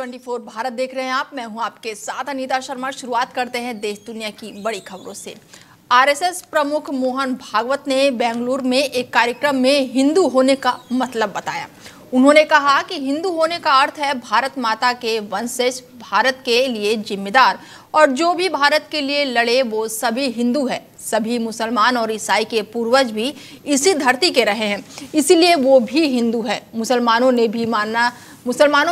24 भारत देख रहे हैं आप। मैं हूं आपके साथ अनीता शर्मा। शुरुआत करते हैं देश दुनिया की बड़ी खबरों से। आरएसएस प्रमुख मोहन भागवत ने बेंगलुरु में एक कार्यक्रम में हिंदू होने का मतलब बताया। उन्होंने कहा कि हिंदू होने का अर्थ है भारत माता के वंशज, भारत के लिए जिम्मेदार, और जो भी भारत के लिए लड़े वो सभी हिंदू है। सभी मुसलमान और ईसाई के पूर्वज भी इसी धरती के रहे हैं, इसीलिए वो भी हिंदू है। मुसलमानों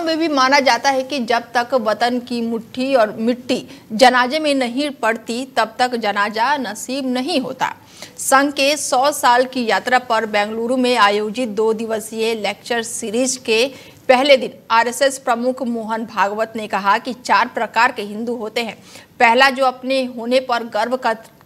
में भी माना जाता है कि जब तक वतन की मुट्ठी और मिट्टी जनाजे में नहीं पड़ती तब तक जनाजा नसीब नहीं होता। संघ के 100 साल की यात्रा पर बेंगलुरु में आयोजित 2 दिवसीय लेक्चर सीरीज के पहले दिन आरएसएस प्रमुख मोहन भागवत ने कहा कि 4 प्रकार के हिंदू होते हैं। पहला, जो अपने होने पर गर्व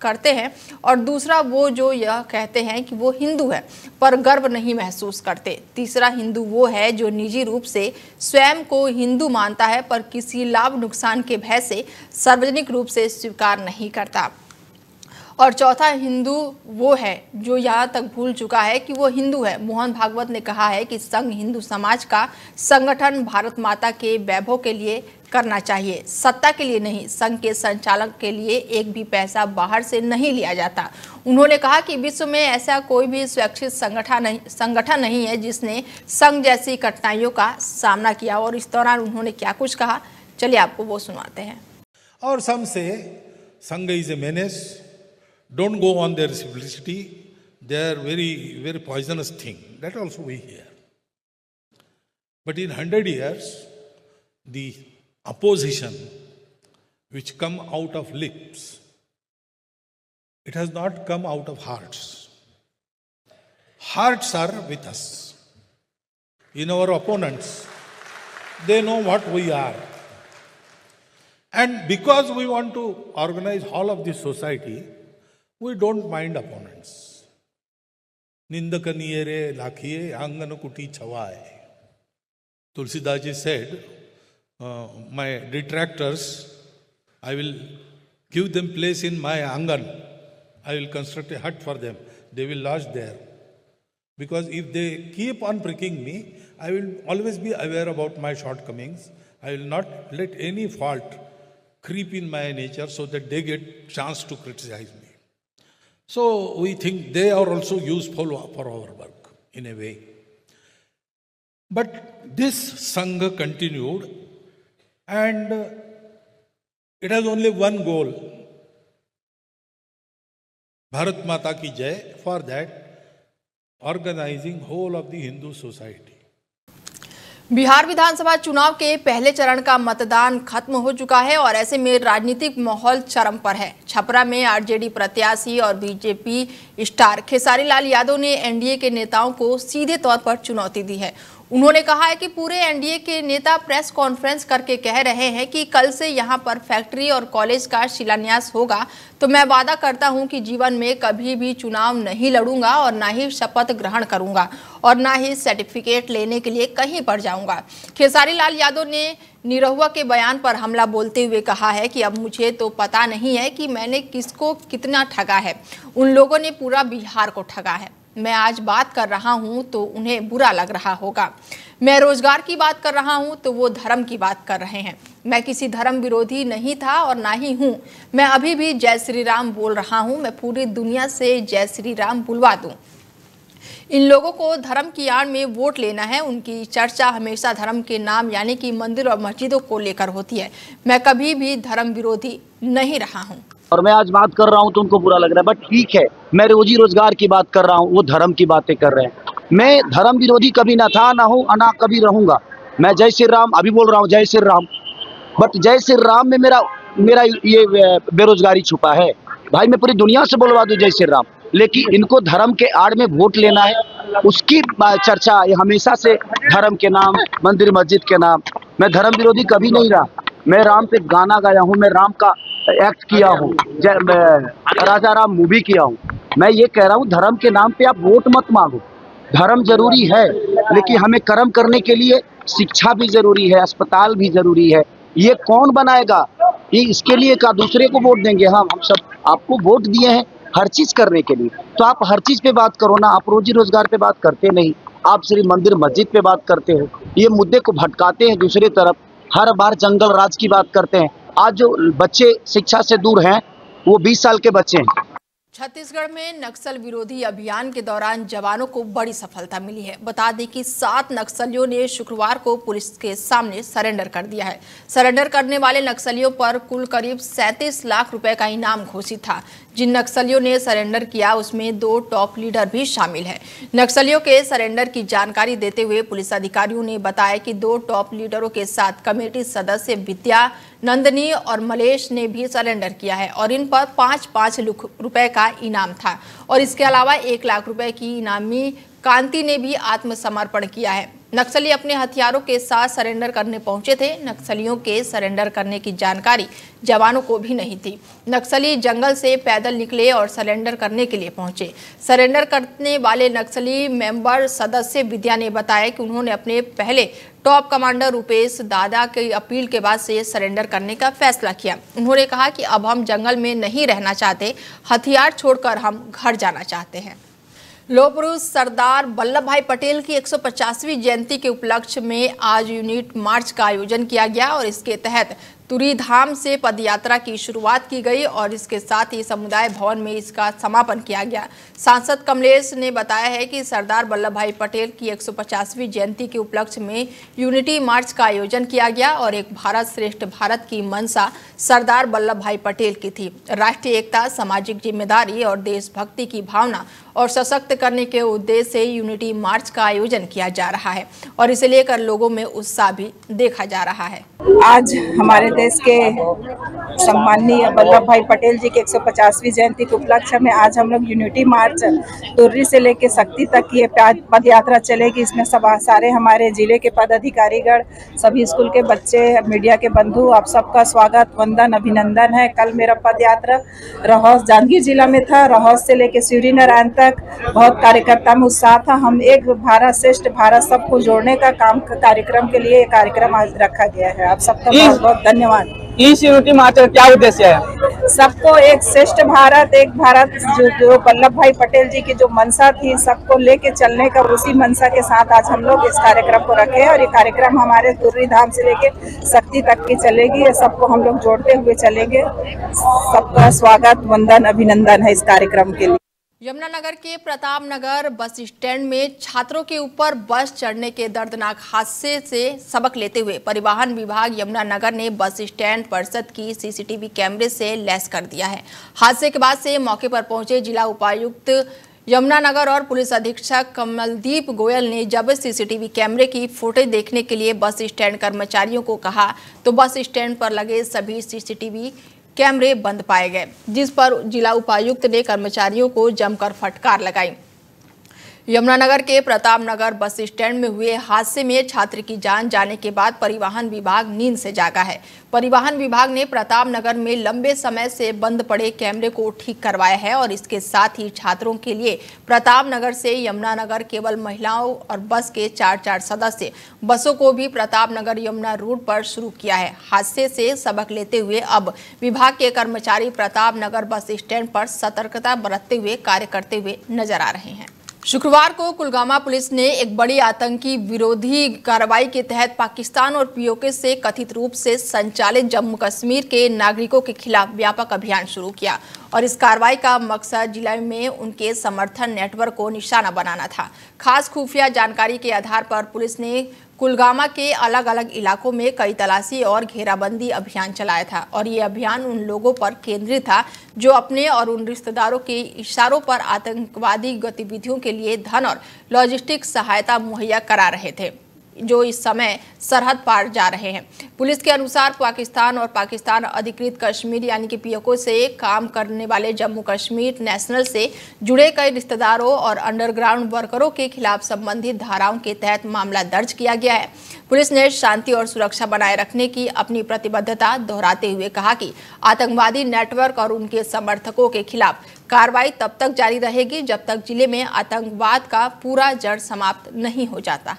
करते हैं, और दूसरा वो जो यह कहते हैं कि वो हिंदू है पर गर्व नहीं महसूस करते। तीसरा हिंदू वो है जो निजी रूप से स्वयं को हिंदू मानता है पर किसी लाभ नुकसान के भय से सार्वजनिक रूप से स्वीकार नहीं करता। और चौथा हिंदू वो है जो यहाँ तक भूल चुका है कि वो हिंदू है। मोहन भागवत ने कहा है कि संघ हिंदू समाज का संगठन भारत माता के वैभव के लिए करना चाहिए, सत्ता के लिए नहीं। संघ के संचालन के लिए एक भी पैसा बाहर से नहीं लिया जाता। उन्होंने कहा कि विश्व में ऐसा कोई भी स्वैच्छिक संगठन नहीं है जिसने संघ जैसी कठिनाइयों का सामना किया। और इस दौरान उन्होंने क्या कुछ कहा, चलिए आपको वो सुनाते हैं। और some say संघ is a menace. Don't go on their simplicity. They are very, very poisonous thing. That also we hear. But in 100 years, the opposition which come out of lips, it has not come out of hearts. Hearts are with us. In our opponents, they know what we are. And because we want to organize all of this society, we don't mind opponents. Nindakaniye lakhiye angan kuti chhawaye. Tulsidas ji said, my detractors, I will give them place in my angan. I will construct a hut for them. They will lodge there. Because if they keep on pricking me, I will always be aware about my shortcomings. I will not let any fault creep in my nature so that they get chance to criticize me. So we think they are also useful for our work in a way. But this Sangha continued, and it has only one goal. Bharat Mata ki Jai, for that organizing whole of the Hindu society. Bihar विधानसभा चुनाव के पहले चरण का मतदान खत्म हो चुका है और ऐसे में राजनीतिक माहौल चरम पर है। छपरा में आरजेडी प्रत्याशी और बीजेपी स्टार खेसारी लाल यादव ने एनडीए के नेताओं को सीधे तौर पर चुनौती दी है। उन्होंने कहा है कि पूरे एनडीए के नेता प्रेस कॉन्फ्रेंस करके कह रहे हैं कि कल से यहां पर फैक्ट्री और कॉलेज का शिलान्यास होगा, तो मैं वादा करता हूं कि जीवन में कभी भी चुनाव नहीं लड़ूंगा और ना ही शपथ ग्रहण करूंगा और ना ही सर्टिफिकेट लेने के लिए कहीं पर जाऊंगा। खेसारी लाल यादव ने निरहुआ के बयान पर हमला बोलते हुए कहा है कि अब मुझे तो पता नहीं है कि मैंने किसको कितना ठगा है, उन लोगों ने पूरा बिहार को ठगा है। मैं आज बात कर रहा हूं तो उन्हें बुरा लग रहा होगा। मैं रोजगार की बात कर रहा हूं तो वो धर्म की बात कर रहे हैं। मैं किसी धर्म विरोधी नहीं था और ना ही हूं। मैं अभी भी जय श्री राम बोल रहा हूं। मैं पूरी दुनिया से जय श्री राम बुलवा दूं। इन लोगों को धर्म की आड़ में वोट लेना है। उनकी चर्चा हमेशा धर्म के नाम यानी कि मंदिर और मस्जिदों को लेकर होती है। मैं कभी भी धर्म विरोधी नहीं रहा हूं। और मैं आज बात कर रहा हूं तो उनको बुरा लग रहा है, बट ठीक है। मैं रोजी रोजगार की बात कर रहा हूं, वो धर्म की बातें कर रहे हैं। मैं धर्म विरोधी कभी ना था, ना हूं, ना कभी रहूंगा। मैं जय श्री राम अभी बोल रहा हूं, जय श्री राम। बट जय श्री राम में मेरा ये बेरोजगारी छुपा है। भाई मैं पूरी दुनिया से बोलवा दूं जय श्री राम, लेकिन इनको धर्म के आड़ में वोट लेना है, उसकी चर्चा ये हमेशा से धर्म के नाम, मंदिर मस्जिद के नाम। मैं धर्म विरोधी कभी नहीं रहा। मैं राम पे गाना गाया हूँ, मैं राम का एक्ट किया हूँ, राजा राम मूवी किया हूँ। मैं ये कह रहा हूँ धर्म के नाम पे आप वोट मत मांगो। धर्म जरूरी है, लेकिन हमें कर्म करने के लिए शिक्षा भी जरूरी है, अस्पताल भी जरूरी है। ये कौन बनाएगा? ये इसके लिए का दूसरे को वोट देंगे? हम सब आपको वोट दिए हैं हर चीज करने के लिए, तो आप हर चीज पे बात करो ना। आप रोजी रोजगार पे बात करते नहीं, आप सिर्फ मंदिर मस्जिद पे बात करते हो। ये मुद्दे को भटकाते हैं दूसरी तरफ। हर बार जंगल राज की बात करते हैं। आज जो बच्चे शिक्षा से दूर हैं वो 20 साल के बच्चे हैं। छत्तीसगढ़ में नक्सल विरोधी अभियान के दौरान जवानों को बड़ी सफलता मिली है। बता दें कि 7 नक्सलियों ने शुक्रवार को पुलिस के सामने सरेंडर कर दिया है। सरेंडर करने वाले नक्सलियों पर कुल करीब 37 लाख रुपए का इनाम घोषित था। जिन नक्सलियों ने सरेंडर किया उसमें 2 टॉप लीडर भी शामिल है। नक्सलियों के सरेंडर की जानकारी देते हुए पुलिस अधिकारियों ने बताया कि 2 टॉप लीडरों के साथ कमेटी सदस्य विद्या, नंदनी और मलेश ने भी सरेंडर किया है और इन पर 5-5 लाख रुपए का इनाम था और इसके अलावा 1 लाख रुपए की इनामी कांति ने भी आत्मसमर्पण किया है। नक्सली अपने हथियारों के साथ सरेंडर करने पहुंचे थे। नक्सलियों के सरेंडर करने की जानकारी जवानों को भी नहीं थी। नक्सली जंगल से पैदल निकले और सरेंडर करने के लिए पहुंचे। सरेंडर करने वाले नक्सली मेंबर सदस्य विद्या ने बताया कि उन्होंने अपने पहले टॉप कमांडर रुपेश दादा की अपील के बाद से सरेंडर करने का फैसला किया। उन्होंने कहा कि अब हम जंगल में नहीं रहना चाहते, हथियार छोड़कर हम घर जाना चाहते हैं। लौह पुरुष सरदार वल्लभ भाई पटेल की 150वीं जयंती के उपलक्ष्य में आज यूनिट मार्च का आयोजन किया गया और इसके तहत तुरी धाम से पदयात्रा की शुरुआत की गई और इसके साथ ही समुदाय भवन में इसका समापन किया गया। सांसद कमलेश ने बताया है कि सरदार वल्लभ भाई पटेल की 150वीं जयंती के उपलक्ष्य में यूनिटी मार्च का आयोजन किया गया और एक भारत श्रेष्ठ भारत की मंशा सरदार वल्लभ भाई पटेल की थी। राष्ट्रीय एकता, सामाजिक जिम्मेदारी और देशभक्ति की भावना और सशक्त करने के उद्देश्य से यूनिटी मार्च का आयोजन किया जा रहा है और इसे लेकर लोगों में उत्साह भी देखा जा रहा है। आज हमारे देश के सम्माननीय वल्लभ भाई पटेल जी के 150वीं जयंती के उपलक्ष्य में आज हम लोग यूनिटी मार्च तुर्री से लेकर शक्ति तक की पद यात्रा चलेगी। इसमें सब सारे हमारे जिले के पदाधिकारीगण, सभी स्कूल के बच्चे, मीडिया के बंधु, आप सबका स्वागत, वंदन, अभिनंदन है। कल मेरा पद यात्रा रहोस जांजगीर जिला में था। रहोस से लेकर सिवरी नारायण तक बहुत कार्यकर्ता में उत्साह था। हम एक भारत श्रेष्ठ भारत सबको जोड़ने का कार्यक्रम के लिए कार्यक्रम आज रखा गया है। आप सबका बहुत बहुत धन्यवाद। इस यूनिटी मार्च का क्या उद्देश्य है? सबको एक श्रेष्ठ भारत, एक भारत जो वल्लभ भाई पटेल जी की जो मंशा थी, सबको लेके चलने का, उसी मंशा के साथ आज हम लोग इस कार्यक्रम को रखे हैं और ये कार्यक्रम हमारे तुर्री धाम से लेके शक्ति तक की चलेगी। ये सबको हम लोग जोड़ते हुए चलेंगे। सबका स्वागत, वंदन, अभिनंदन है इस कार्यक्रम के लिए। यमुनानगर के प्रताप नगर बस स्टैंड में छात्रों के ऊपर बस चढ़ने के दर्दनाक हादसे से सबक लेते हुए परिवहन विभाग यमुनानगर ने बस स्टैंड परिसर की सीसीटीवी कैमरे से लैस कर दिया है। हादसे के बाद से मौके पर पहुंचे जिला उपायुक्त यमुनानगर और पुलिस अधीक्षक कमलदीप गोयल ने जब सीसीटीवी कैमरे की फुटेज देखने के लिए बस स्टैंड कर्मचारियों को कहा तो बस स्टैंड पर लगे सभी सीसीटीवी कैमरे बंद पाए गए, जिस पर जिला उपायुक्त ने कर्मचारियों को जमकर फटकार लगाई। यमुनानगर के प्रताप नगर बस स्टैंड में हुए हादसे में छात्र की जान जाने के बाद परिवहन विभाग नींद से जागा है। परिवहन विभाग ने प्रताप नगर में लंबे समय से बंद पड़े कैमरे को ठीक करवाया है और इसके साथ ही छात्रों के लिए प्रताप नगर से यमुनानगर केवल महिलाओं और बस के 4-4 सदस्य बसों को भी प्रताप नगर यमुना रूट पर शुरू किया है। हादसे से सबक लेते हुए अब विभाग के कर्मचारी प्रताप नगर बस स्टैंड पर सतर्कता बरतते हुए कार्य करते हुए नजर आ रहे हैं। शुक्रवार को कुलगामा पुलिस ने एक बड़ी आतंकी विरोधी कार्रवाई के तहत पाकिस्तान और पीओके से कथित रूप से संचालित जम्मू कश्मीर के नागरिकों के खिलाफ व्यापक अभियान शुरू किया और इस कार्रवाई का मकसद जिले में उनके समर्थन नेटवर्क को निशाना बनाना था। खास खुफिया जानकारी के आधार पर पुलिस ने कुलगामा के अलग अलग इलाकों में कई तलाशी और घेराबंदी अभियान चलाया था और ये अभियान उन लोगों पर केंद्रित था जो अपने और उन रिश्तेदारों के इशारों पर आतंकवादी गतिविधियों के लिए धन और लॉजिस्टिक सहायता मुहैया करा रहे थे, जो इस समय सरहद पार जा रहे हैं। पुलिस के अनुसार पाकिस्तान और पाकिस्तान अधिकृत कश्मीर यानी कि पीओके से काम करने वाले जम्मू कश्मीर नेशनल से जुड़े कई रिश्तेदारों और अंडरग्राउंड वर्करों के खिलाफ संबंधित धाराओं के तहत मामला दर्ज किया गया है। पुलिस ने शांति और सुरक्षा बनाए रखने की अपनी प्रतिबद्धता दोहराते हुए कहा कि आतंकवादी नेटवर्क और उनके समर्थकों के खिलाफ कार्रवाई तब तक जारी रहेगी जब तक जिले में आतंकवाद का पूरा जड़ समाप्त नहीं हो जाता।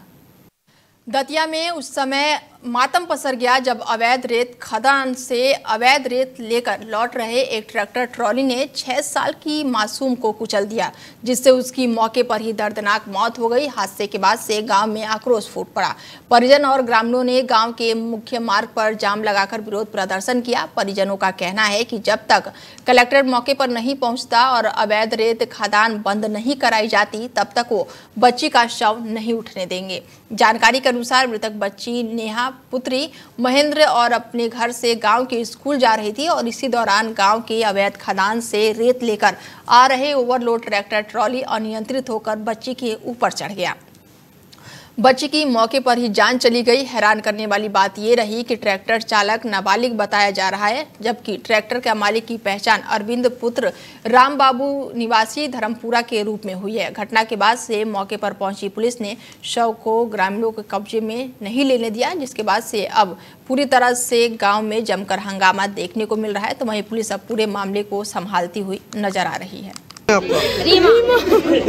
दतिया में उस समय मातम पसर गया जब अवैध रेत खदान से अवैध रेत लेकर लौट रहे एक ट्रैक्टर ट्रॉली ने 6 साल की मासूम को कुचल दिया, जिससे उसकी मौके पर ही दर्दनाक मौत हो गई। हादसे के बाद से गांव में आक्रोश फूट पड़ा। परिजन और ग्रामीणों ने गांव के मुख्य मार्ग पर जाम लगाकर विरोध प्रदर्शन किया। परिजनों का कहना है कि जब तक कलेक्टर मौके पर नहीं पहुंचता और अवैध रेत खदान बंद नहीं कराई जाती, तब तक वो बच्ची का शव नहीं उठने देंगे। जानकारी के अनुसार मृतक बच्ची नेहा पुत्री महेंद्र और अपने घर से गांव के स्कूल जा रही थी और इसी दौरान गांव के अवैध खदान से रेत लेकर आ रहे ओवरलोड ट्रैक्टर ट्रॉली अनियंत्रित होकर बच्ची के ऊपर चढ़ गया। बच्ची की मौके पर ही जान चली गई। हैरान करने वाली बात यह रही कि ट्रैक्टर चालक नाबालिग बताया जा रहा है, जबकि ट्रैक्टर के मालिक की पहचान अरविंद पुत्र राम बाबू निवासी धर्मपुरा के रूप में हुई है। घटना के बाद से मौके पर पहुंची पुलिस ने शव को ग्रामीणों के कब्जे में नहीं लेने दिया, जिसके बाद से अब पूरी तरह से गांव में जमकर हंगामा देखने को मिल रहा है। तो वहीं पुलिस अब पूरे मामले को संभालती हुई नजर आ रही है। ये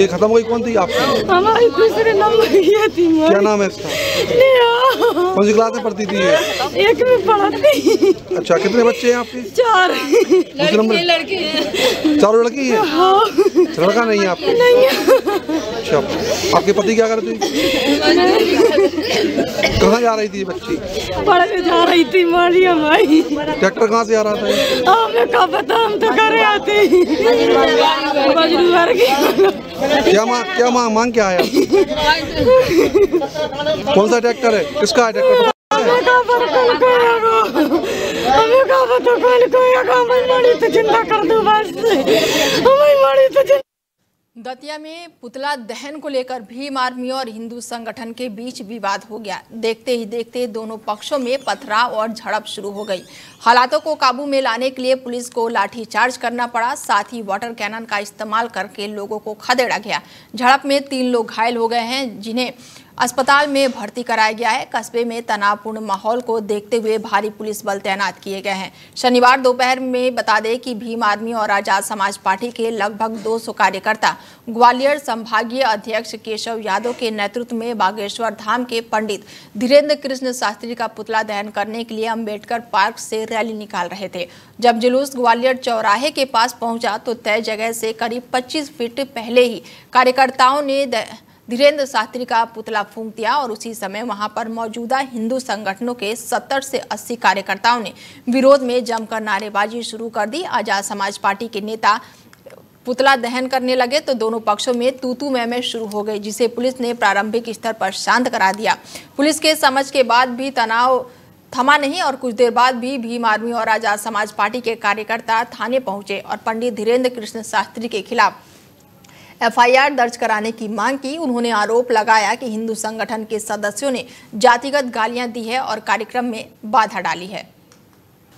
खत्म हो गई, कौन थी आपकी? हमारी दूसरे नंबर की थी। क्या नाम है इसका? कौन सी क्लास में पढ़ती थी ये? 1 में पढ़ती। अच्छा, कितने बच्चे हैं आपके? 4 लड़की है। 4 लड़की है? हाँ। लड़का नहीं है आपका? नहीं है। अच्छा, आपके पति क्या करते थे? कहाँ जा रही थी बच्ची? पढ़ के जा रही थी माली हमारी। ट्रैक्टर कहाँ से आ रहा था? हमें क्या पता, हम तो घर आते। क्या मांग क्या है? कौन सा ट्रैक्टर है? किसका है ट्रैक्टर? दतिया में पुतला दहन को लेकर भीम आर्मी और हिंदू संगठन के बीच विवाद हो गया। देखते ही देखते दोनों पक्षों में पथराव और झड़प शुरू हो गई। हालातों को काबू में लाने के लिए पुलिस को लाठीचार्ज करना पड़ा, साथ ही वाटर कैनन का इस्तेमाल करके लोगों को खदेड़ा गया। झड़प में 3 लोग घायल हो गए हैं, जिन्हें अस्पताल में भर्ती कराया गया है। कस्बे में तनावपूर्ण माहौल को देखते हुए भारी पुलिस बल तैनात किए गए हैं। शनिवार दोपहर में बता दें कि भीम आर्मी और आजाद समाज पार्टी के लगभग 200 कार्यकर्ता ग्वालियर संभागीय अध्यक्ष केशव यादव के नेतृत्व में बागेश्वर धाम के पंडित धीरेन्द्र कृष्ण शास्त्री का पुतला दहन करने के लिए अंबेडकर पार्क से रैली निकाल रहे थे। जब जुलूस ग्वालियर चौराहे के पास पहुंचा तो तय जगह से करीब 25 फीट पहले ही कार्यकर्ताओं ने धीरेन्द्र शास्त्री का पुतला फूंक दिया और उसी समय वहां पर मौजूदा हिंदू संगठनों के 70 से 80 कार्यकर्ताओं ने विरोध में जमकर नारेबाजी शुरू कर दी। आजाद समाज पार्टी के नेता पुतला दहन करने लगे तो दोनों पक्षों में तू-तू मैं शुरू हो गई, जिसे पुलिस ने प्रारंभिक स्तर पर शांत करा दिया। पुलिस के समझ के बाद भी तनाव थमा नहीं और कुछ देर बाद भी भीम आर्मी और आजाद समाज पार्टी के कार्यकर्ता थाने पहुंचे और पंडित धीरेन्द्र कृष्ण शास्त्री के खिलाफ FIR दर्ज कराने की मांग की। उन्होंने आरोप लगाया कि हिंदू संगठन के सदस्यों ने जातिगत गालियां दी है और कार्यक्रम में बाधा डाली है।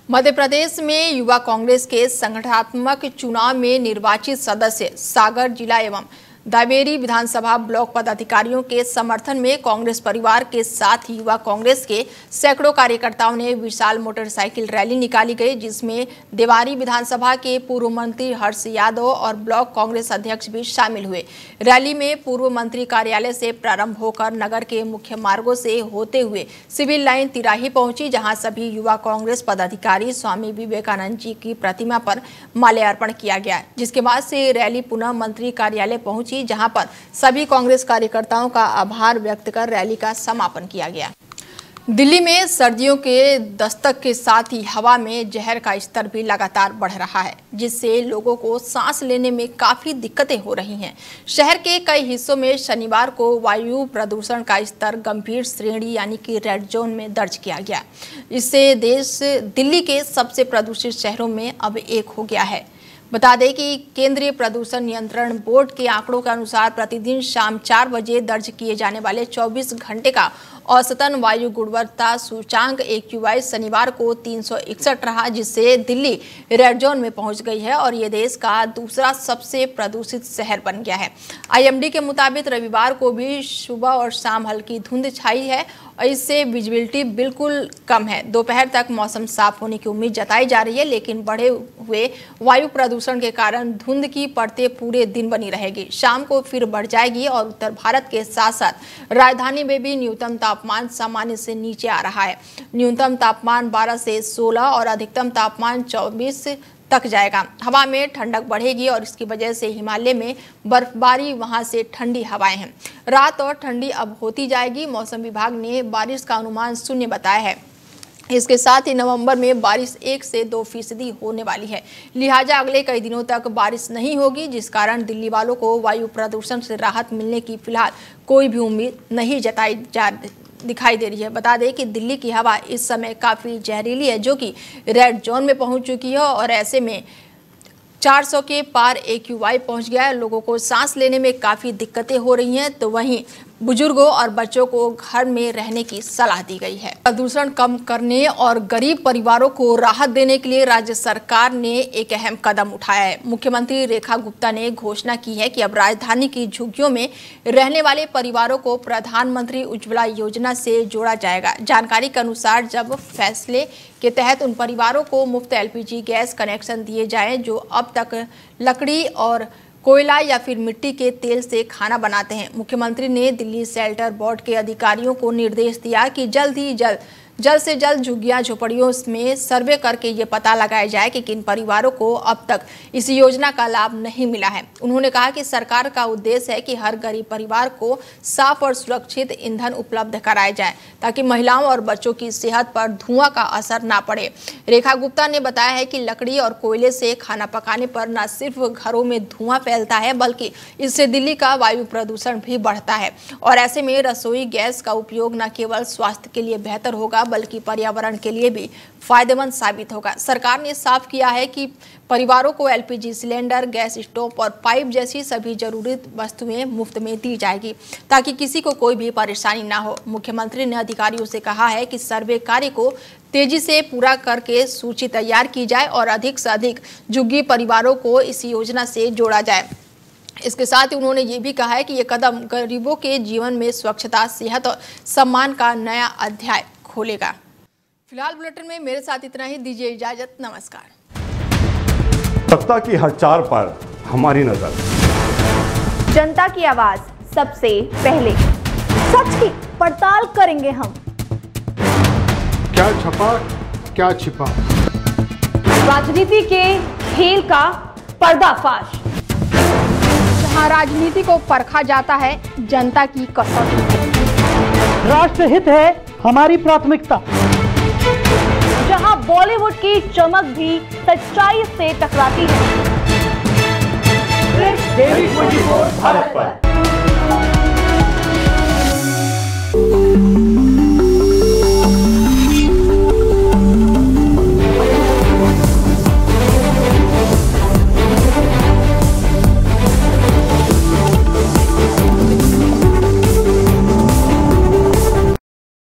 मध्य प्रदेश में युवा कांग्रेस के संगठनात्मक चुनाव में निर्वाचित सदस्य सागर जिला एवं दावेरी विधानसभा ब्लॉक पदाधिकारियों के समर्थन में कांग्रेस परिवार के साथ युवा कांग्रेस के सैकड़ों कार्यकर्ताओं ने विशाल मोटरसाइकिल रैली निकाली गई, जिसमें देवारी विधानसभा के पूर्व मंत्री हर्ष यादव और ब्लॉक कांग्रेस अध्यक्ष भी शामिल हुए। रैली में पूर्व मंत्री कार्यालय से प्रारंभ होकर नगर के मुख्य मार्गों से होते हुए सिविल लाइन तिराही पहुंची, जहां सभी युवा कांग्रेस पदाधिकारी स्वामी विवेकानंद जी की प्रतिमा पर माल्यार्पण किया गया, जिसके बाद से रैली पुनः मंत्री कार्यालय पहुंची, जहां पर सभी कांग्रेस कार्यकर्ताओं का आभार व्यक्त कर रैली का समापन किया गया। दिल्ली में सर्दियों के दस्तक के साथ ही हवा में जहर का स्तर भी लगातार बढ़ रहा है, जिससे लोगों को सांस लेने में काफी दिक्कतें हो रही हैं। शहर के कई हिस्सों में शनिवार को वायु प्रदूषण का स्तर गंभीर श्रेणी यानी कि रेड जोन में दर्ज किया गया। इससे देश दिल्ली के सबसे प्रदूषित शहरों में अब एक हो गया है। बता दें कि केंद्रीय प्रदूषण नियंत्रण बोर्ड के आंकड़ों के अनुसार प्रतिदिन शाम 4 बजे दर्ज किए जाने वाले 24 घंटे का औसतन वायु गुणवत्ता सूचांक AQI शनिवार को 361 रहा, जिससे दिल्ली रेड जोन में पहुंच गई है और ये देश का दूसरा सबसे प्रदूषित शहर बन गया है। IMD के मुताबिक रविवार को भी सुबह और शाम हल्की धुंध छाई है और इससे विजिबिलिटी बिल्कुल कम है। दोपहर तक मौसम साफ होने की उम्मीद जताई जा रही है, लेकिन बढ़े हुए वायु प्रदूषण के कारण धुंध की परतें पूरे दिन बनी रहेगी। शाम को फिर बढ़ जाएगी और उत्तर भारत के साथ साथ राजधानी में भी न्यूनतम तापमान सामान्य से नीचे आ रहा है। न्यूनतम तापमान 12 से 16 और अधिकतम तापमान 24 तक जाएगा। हवा में ठंडक बढ़ेगी और इसकी वजह से हिमालय में बर्फबारी, वहां से ठंडी हवाएं हैं। रात और ठंडी अब होती जाएगी। मौसम विभाग ने बारिश का अनुमान 0 बताया है। इसके साथ ही नवंबर में बारिश 1 से 2% होने वाली है। लिहाजा अगले कई दिनों तक बारिश नहीं होगी, जिस कारण दिल्ली वालों को वायु प्रदूषण से राहत मिलने की फिलहाल कोई भी उम्मीद नहीं दिखाई दे रही है। बता दें कि दिल्ली की हवा इस समय काफ़ी जहरीली है, जो कि रेड जोन में पहुंच चुकी है और ऐसे में 400 के पार AQI पहुंच गया है। लोगों को सांस लेने में काफ़ी दिक्कतें हो रही हैं, तो वहीं बुजुर्गों और बच्चों को घर में रहने की सलाह दी गई है। प्रदूषण कम करने और गरीब परिवारों को राहत देने के लिए राज्य सरकार ने एक अहम कदम उठाया है। मुख्यमंत्री रेखा गुप्ता ने घोषणा की है कि अब राजधानी की झुग्गियों में रहने वाले परिवारों को प्रधानमंत्री उज्ज्वला योजना से जोड़ा जाएगा। जानकारी के अनुसार जब फैसले के तहत उन परिवारों को मुफ्त LPG गैस कनेक्शन दिए जाएं जो अब तक लकड़ी और कोयला या फिर मिट्टी के तेल से खाना बनाते हैं। मुख्यमंत्री ने दिल्ली शेल्टर बोर्ड के अधिकारियों को निर्देश दिया कि जल्द से जल्द झुग्गियां झोपड़ियों में सर्वे करके ये पता लगाया जाए कि किन परिवारों को अब तक इस योजना का लाभ नहीं मिला है। उन्होंने कहा कि सरकार का उद्देश्य है कि हर गरीब परिवार को साफ और सुरक्षित ईंधन उपलब्ध कराया जाए, ताकि महिलाओं और बच्चों की सेहत पर धुआं का असर ना पड़े। रेखा गुप्ता ने बताया है कि लकड़ी और कोयले से खाना पकाने पर न सिर्फ घरों में धुआं फैलता है, बल्कि इससे दिल्ली का वायु प्रदूषण भी बढ़ता है और ऐसे में रसोई गैस का उपयोग न केवल स्वास्थ्य के लिए बेहतर होगा बल्कि पर्यावरण के लिए भी फायदेमंद साबित होगा। सरकार ने साफ किया है कि परिवारों को LPG सिलेंडर, गैस स्टोव और पाइप जैसी सभी जरूरी वस्तुएं मुफ्त में दी जाएगी, ताकि किसी को कोई भी परेशानी ना हो। मुख्यमंत्री ने अधिकारियों से कहा है कि सर्वे कार्य को तेजी से पूरा करके सूची तैयार की जाए और अधिक से अधिक झुग्गी परिवारों को इस योजना से जोड़ा जाए। इसके साथ ही उन्होंने ये भी कहा है कि ये कदम गरीबों के जीवन में स्वच्छता, सेहत और सम्मान का नया अध्याय खोलेगा। फिलहाल बुलेटिन में मेरे साथ इतना ही। दीजिए इजाजत। नमस्कार। सत्ता की हर चार पर हमारी नजर, जनता की आवाज सबसे पहले, सच की पड़ताल करेंगे हम। क्या छपा क्या छिपा, राजनीति के खेल का पर्दाफाश, जहां राजनीति को परखा जाता है जनता की कसौटी। राष्ट्रहित है हमारी प्राथमिकता, जहां बॉलीवुड की चमक भी सच्चाई से टकराती है। टीवी 24 भारत पर।